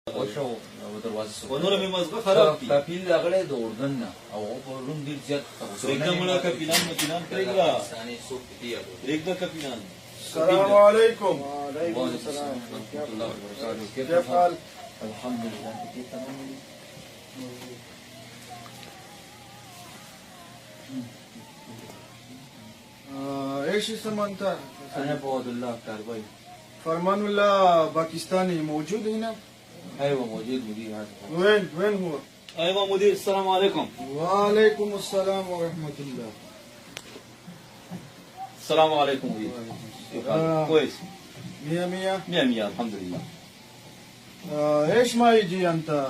ونور مزغه خراب دي کپیل راغلی د اردن نه او په روم ډیر زیات پرېږده کپیلان مکینان پرېږده پرېږده کپیلان. السلام علیکم. وعلیکم السلام ورحمۃ اللہ وبرکاتہ. كيف حال؟ الحمد لله. كيف تمام؟ ايش اسم انت؟ انا فؤاد الله كارباي. فرمان الله باكستاني موجود هنا؟ ايوه موجود مدير هذا. وين هو؟ ايوه مدير السلام عليكم. وعليكم السلام ورحمة الله. السلام عليكم مدير. كويس. مية مية. مية مية الحمد لله. ايش ما يجي انت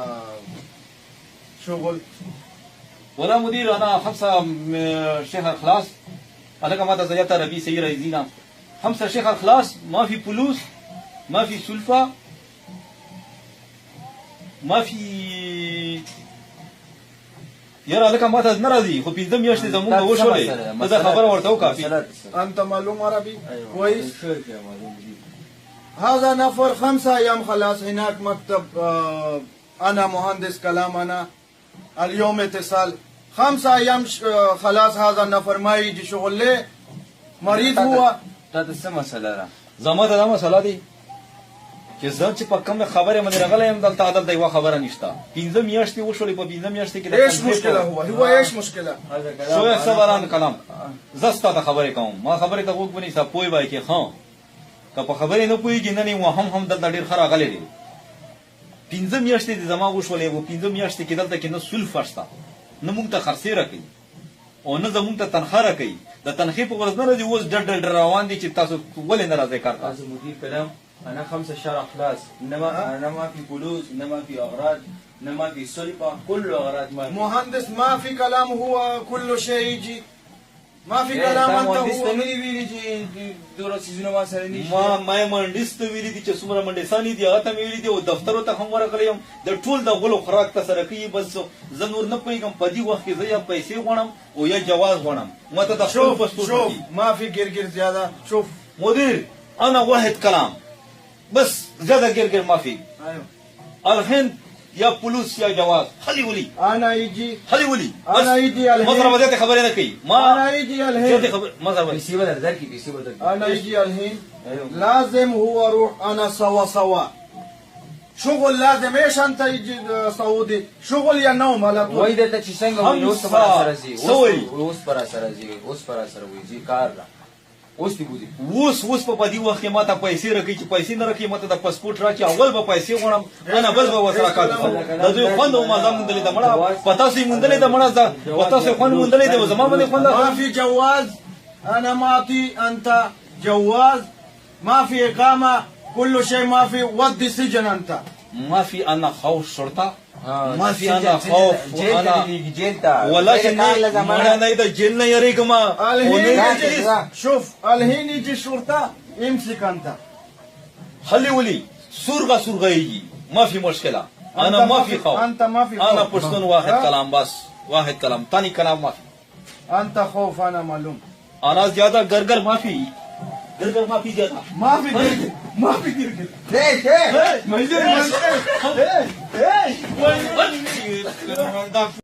شغل؟ ولا مدير انا 5 شيخ الخلاص انا كما تزيت ربي سير يزينا 5 شيخ الخلاص ما في فلوس ما في سلفة ما في يرى لك ما تنرضي خو بيزم يشتي زمون وشولي هذا خبر ورته كافي. انت معلوم عربي؟ ايوه كويس. معلوم. هذا نفر 5 ايام خلاص هناك مكتب. انا مهندس كلام. انا اليوم اتصال 5 ايام خلاص هذا النفر ما يجي شغل. ليه؟ مريض هو. دا د څه مسله ده؟ زما ته دا مسله دی چې زه چې په کوم خبره باندې راغلی یم دلته عدالت یوه خبره نشته. 15 میاشتې وشولې په 15 میاشتې کې ايش مشكلة هو ايش مشكلة؟ شویه صبران کلام زه ستا ته خبرې کوم ما خبرې ته غوږ ونیسه پوه وای کې ښه که په خبرې نه پوهېږي نن یې هم دلته ډېر ښه راغلی دی. 15 میاشتې دې زما وشولې و 15 میاشتې کې دلته کې نه سلفه شته نه مونږ ته خرڅې راکوي او نه زمونږ ته تنخوا راکوي. د تنخې په غرض نه راځي اوس ډډ روان دي چې تاسو ولې نه راځئ کار ته. هذا مدير كلام. انا 5 شهر اخلاص انما انا ما في فلوس انما في اغراض انما في سلفه كل اغراض ما في. مهندس ما في كلام هو كل شيء يجي ما في كلام انت مهندس هو. ته نه ویلي چې دوره سيزونه ما سره نشي. ما مهندس ته ویلي دي چې څومره منډسانې دي هغه ته مې ویلي دي او دفترو ته هم ورغلی یم د ټول د غلو خوراک ته سره کوي. بس زه نور نه پوهېږم په دې وخت کې زه یا پیسې غواړم او یا جواز غواړم. ما ته د خپل پاسپورټ شوف دي. ما في قرقر زيادة. شوف مدير انا واحد كلام بس زيادة قرقر ما في. ايوه الحين يا فلوس يا جواز خلي ولي انا يجي انا يجي الحين. مضرب ذاتي خبري انا كي ما انا يجي ذاتي الحين. خبر مضرب پیسې بدل درکې پیسې بدل. انا يجي الحين. ايوه لازم هو روح. انا سوا شغل لازم. ايش انت يجي سعودي شغل يا نوم على طول. وای دته چې څنګه وي اوس پر سره زی اوس پر سره زی اوس پر سره وي زی کار را اوس دی بودی اوس په دې وخت کې ما ته پیسې راکړي چې پیسې نه راکړي ما ته د پاسپورټ راکړي اول به پیسې غواړم انا بس به ورسره کار کوم. د دوی خوند او مزه مونډلې ده مړه په تاسو یې مونډلې ده مړه په تاسو یې خوند مونډلې ده زما باندې خوند ما في جواز. انا ما اعطي انت جواز. ما في اقامة. كل شيء ما في. ودي سجن انت. ما في انا خوف شرطه ما في انا خوف انا جيل تا ولكن انا نه جيل نه يريګما. شوف الحين يجي الشرطة يمسك انت. خلي ولي سرغه يجي ما في مشكله. انا ما في خوف. انت ما في خوف. انا پښتون واحد كلام بس واحد كلام ثاني كلام ما في. انت خوف انا معلوم. انا زياده غرغر ما في غرغر ما في زياده ما في قرقر. ما في قرقر. ليش ما يصير.